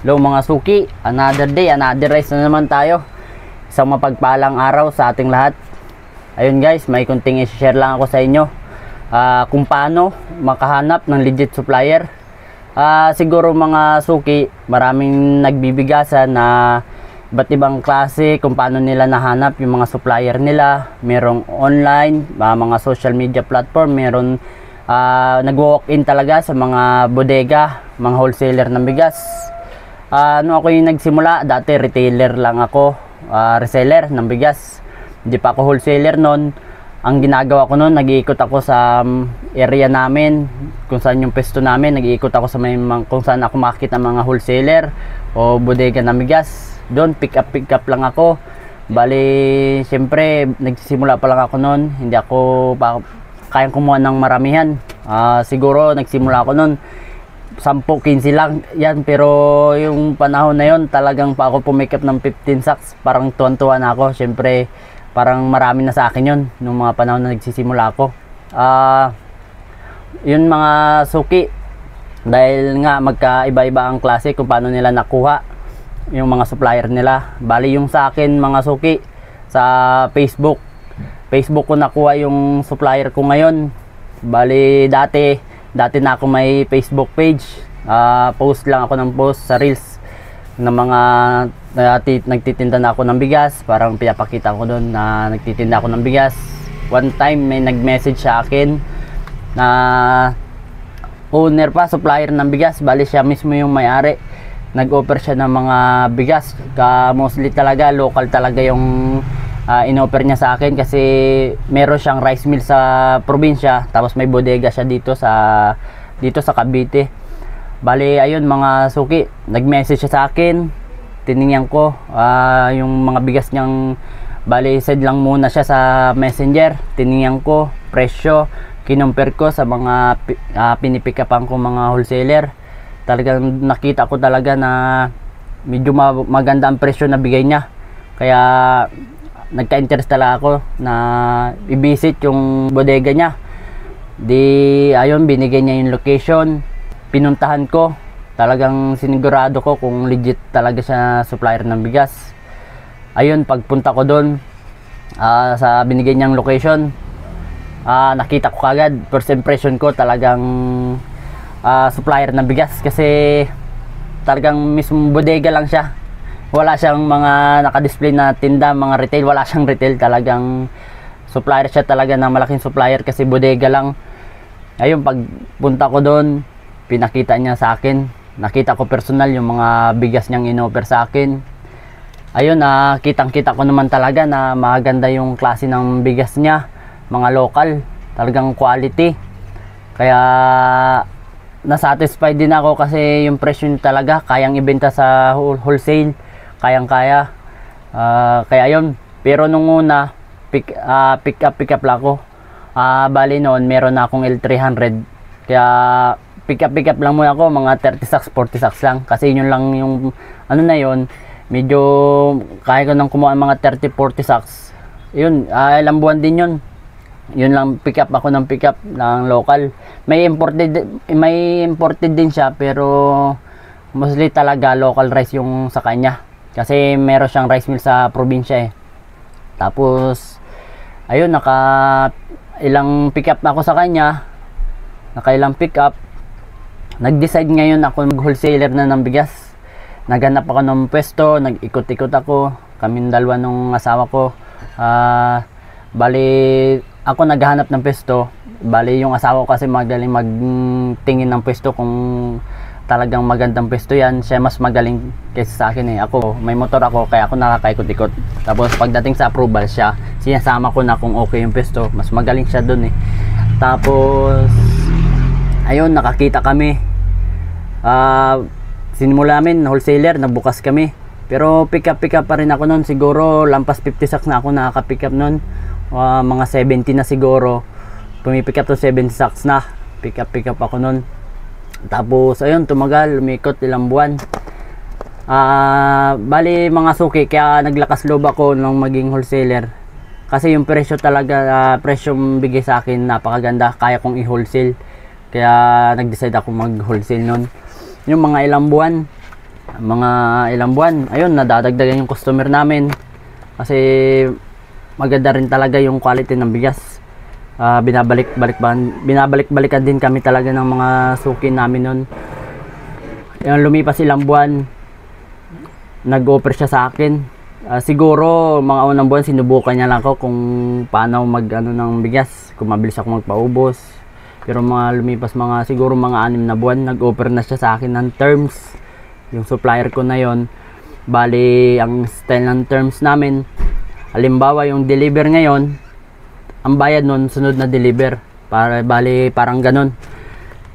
Hello mga suki, another day, another race na naman tayo. Isang mapagpalang araw sa ating lahat. Ayun guys, may kunting i-share lang ako sa inyo kung paano makahanap ng legit supplier. Siguro mga suki, maraming nagbibigasan na iba't ibang klase kung paano nila nahanap yung mga supplier nila. Merong online, mga social media platform, meron nag-walk-in talaga sa mga bodega, mga wholesaler ng bigas. Ako yung nagsimula, dati retailer lang ako, reseller ng bigas. Hindi pa ako wholesaler noon. Ang ginagawa ko noon, nag-iikot ako sa area namin, kung saan yung pesto namin. Nag-iikot ako sa kung saan ako makikita ng mga wholesaler o bodega ng bigas. Doon pick up lang ako. Bali, siyempre nagsisimula pa lang ako noon. Hindi ako pa kayang kumuha ng maramihan. Siguro nagsimula ako noon 10-15 lang yan, pero yung panahon na yon talagang pa ako pumikap ng 15 sacks. Parang tuwan-tuwa na ako. Siyempre parang marami na sa akin yon nung mga panahon na nagsisimula ako. Yun mga suki, dahil nga magkaiba-iba ang klase kung paano nila nakuha yung mga supplier nila. Bali yung sa akin mga suki, sa Facebook ko nakuha yung supplier ko ngayon. Bali dati na ako may Facebook page. Post lang ako ng post sa reels ng mga nagtitinda na ako ng bigas. Parang pinapakita ko doon na nagtitinda ako ng bigas. One time may nag-message sa akin na owner pa, supplier ng bigas. Bali siya mismo yung may-ari. Nag-offer siya ng mga bigas. Mostly talaga local talaga yung in-offer niya sa akin, kasi meron siyang rice mill sa probinsya, tapos may bodega siya dito sa Cavite. Bali ayun mga suki, nag-message siya sa akin, tiningnan ko yung mga bigas niyang. Bali send lang muna siya sa messenger, tiningnan ko presyo, kinumpir ko sa mga pinipikapan ko mga wholesaler. Talagang nakita ko talaga na medyo maganda ang presyo na bigay niya, kaya nagka-interest talaga ako na i-visit yung bodega niya. Ayun, binigay niya yung location, pinuntahan ko. Talagang sinigurado ko kung legit talaga siya supplier ng bigas. Ayun, pagpunta ko doon sa binigay niyang location, nakita ko kagad, first impression ko talagang supplier ng bigas, kasi talagang mismong bodega lang siya. Wala siyang mga naka-display na tinda, mga retail. Wala siyang retail, talagang supplier siya talaga, na malaking supplier, kasi bodega lang. Ayun, pagpunta ko doon, pinakita niya sa akin. Nakita ko personal yung mga bigas niyang in-offer sa akin. Ayun, kitang-kita ko naman talaga na maganda yung klase ng bigas niya, mga local, talagang quality. Kaya nasatisfied din ako, kasi yung presyo niya talaga kayang ibenta sa wholesale, kayang-kaya. Kaya yun. Pero nung una, pick up lang ako. Bali noon meron na akong L300, kaya pick up lang muna ako, mga 30 sacks 40 sacks lang, kasi yun lang yung ano na yun, medyo kaya ko nang kumuha mga 30-40 sacks. Yun, ilang buwan din yun lang pick up ako ng pick up ng local. May imported din siya, pero mostly talaga local rice yung sa kanya, kasi meron siyang rice mill sa probinsya Tapos ayun, ilang pick up na ako sa kanya, ilang pick up. Nag-decide ngayon ako mag-wholesaler na ng bigas. Naghanap ako ng pwesto, nag-ikot-ikot ako, kaming dalawa nung asawa ko. Bali ako naghahanap ng pwesto. Bali yung asawa ko kasi magaling magtingin ng pwesto, kung talagang magandang pwesto yan. Siya mas magaling kaysa sa akin Ako, may motor ako, kaya ako nakakaikot-ikot. Tapos pagdating sa approval, sinasama ko na kung okay yung pwesto. Mas magaling siya dun Tapos ayun, nakakita kami. Sinimula namin wholesaler, nagbukas kami. Pero pick up pa rin ako noon. Siguro lampas 50 sacks na ako nakaka-pick up noon. Mga 70 na siguro. Pumipick up to 70 sacks na. Pick up ako noon. Tapos ayun, tumagal, lumikot ilang buwan. Bali mga suki, kaya naglakas loob ako nung maging wholesaler, kasi yung presyo talaga, presyong bigay sa akin napakaganda, kaya kong i-wholesale. Kaya nag-decide ako mag-wholesale nun. Yung mga ilang buwan, mga ilang buwan, ayun, nadadagdagan yung customer namin. Kasi maganda rin talaga yung quality ng bigas. Binabalik-balikan din kami talaga ng mga suki namin nun. Yung lumipas ilang buwan, nag-offer siya sa akin. Siguro mga unang buwan sinubukan niya lang ako kung paano ng bigas, kung mabilis ako magpaubos. Pero mga lumipas siguro mga 6 na buwan, nag-offer na siya sa akin ng terms. Yung supplier ko na yon. Bali, ang style ng terms namin, halimbawa yung deliver ngayon, ang bayad nun sunod na deliver. Bali, parang ganun.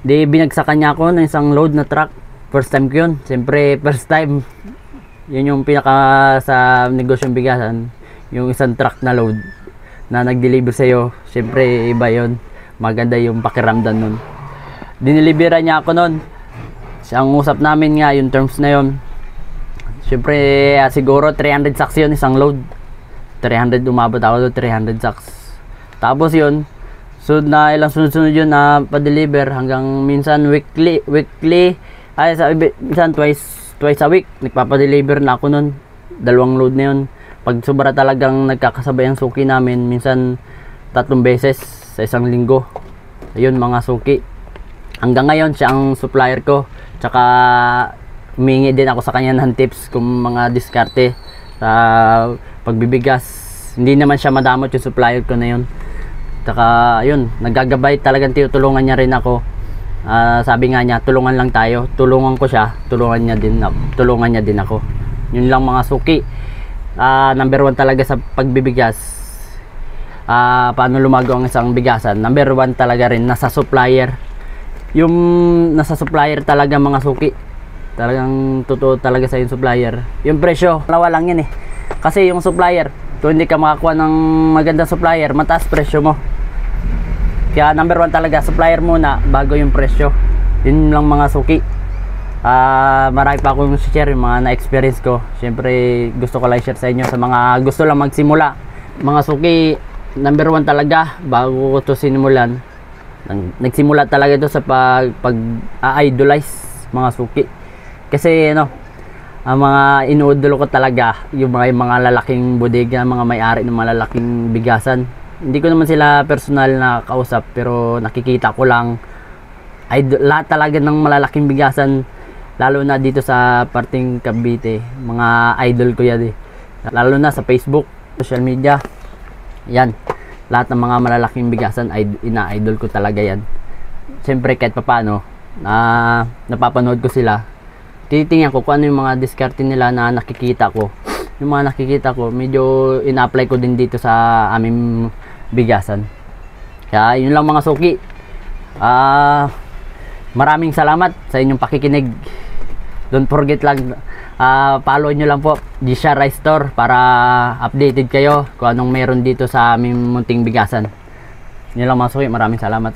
Di binagsakan niya ako ng isang load na truck. First time ko yun. Siyempre, first time. Yun yung pinaka sa negosyong bigasan. Yung isang truck na load na nag-deliver sa'yo. Siyempre, iba yun. Maganda yung pakiramdam nun. Dinilibera niya ako nun. Ang usap namin nga, yung terms na yun. Siyempre, siguro 300 sacks yun, isang load. 300, umabot ako doon, 300 sacks. Tapos yun, ilang sunod-sunod yun na pa-deliver hanggang minsan weekly, minsan twice a week. Nagpapa-deliver na ako nun. 2 load na yun. Pag sobra talagang nagkakasabay ang suki namin, minsan 3 beses sa isang linggo. Ayun, mga suki. Hanggang ngayon, siya ang supplier ko. Tsaka, humingi din ako sa kanya ng tips kung mga diskarte sa pagbibigas. Hindi naman siya madamot yung supplier ko na yun. Tsaka, ayun, naggagabay, talagang tinutulungan niya rin ako. Sabi nga niya, tulungan lang tayo. Tulungan ko siya, tulungan niya din ako. Yun lang mga suki. Number 1 talaga sa pagbibigas. Paano lumago ang isang bigasan, number 1 talaga rin nasa supplier. Yung nasa supplier talaga mga suki, talagang totoo talaga sa yung supplier. Yung presyo, dalawa lang yun eh. Kasi yung supplier, kung hindi ka makakuha ng magandang supplier, mataas presyo mo. Kaya number 1 talaga, supplier muna bago yung presyo. Yun lang mga suki. Marami pa akong share yung mga na-experience ko. Siyempre gusto ko lang share sa inyo sa mga gusto lang magsimula. Mga suki, number 1 talaga bago ko to sinimulan. Nagsimula talaga ito sa pag-idolize mga suki. Kasi ang mga inuudol ko talaga yung mga lalaking bodega, mga may-ari ng malalaking bigasan. Hindi ko naman sila personal na kausap, pero nakikita ko lang lahat talaga ng malalaking bigasan, lalo na dito sa parting Cavite. Mga idol ko yan eh. Lalo na sa Facebook, social media. Yan, lahat ng mga malalaking bigasan ina-idol ko talaga yan. Siyempre kahit papano napapanood ko sila, titingnan ko kung ano yung mga diskarte nila na nakikita ko. Yung mga nakikita ko, medyo ina-apply ko din dito sa aming bigasan. Kaya yun lang mga suki. Maraming salamat sa inyong pakikinig. Don't forget lang, follow nyo lang po Gisha Rice Store para updated kayo kung anong meron dito sa aming munting bigasan. Yun lang mga suki, maraming salamat.